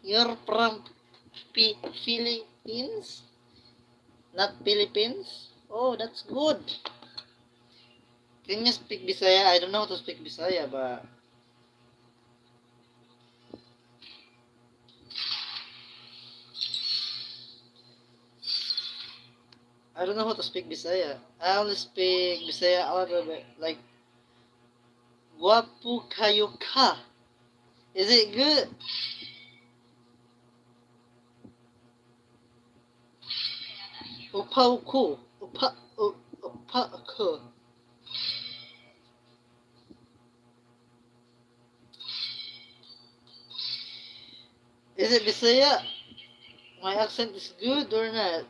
You're from Philippines? Not Philippines? Oh, that's good. Can you speak Bisaya? I don't know how to speak Bisaya, but I don't know how to speak Bisaya. I only speak Bisaya a little bit. Like, Wapu kayo ka. Is it good? Upaw ko. Upa ko. Is it Bisaya? My accent is good or not?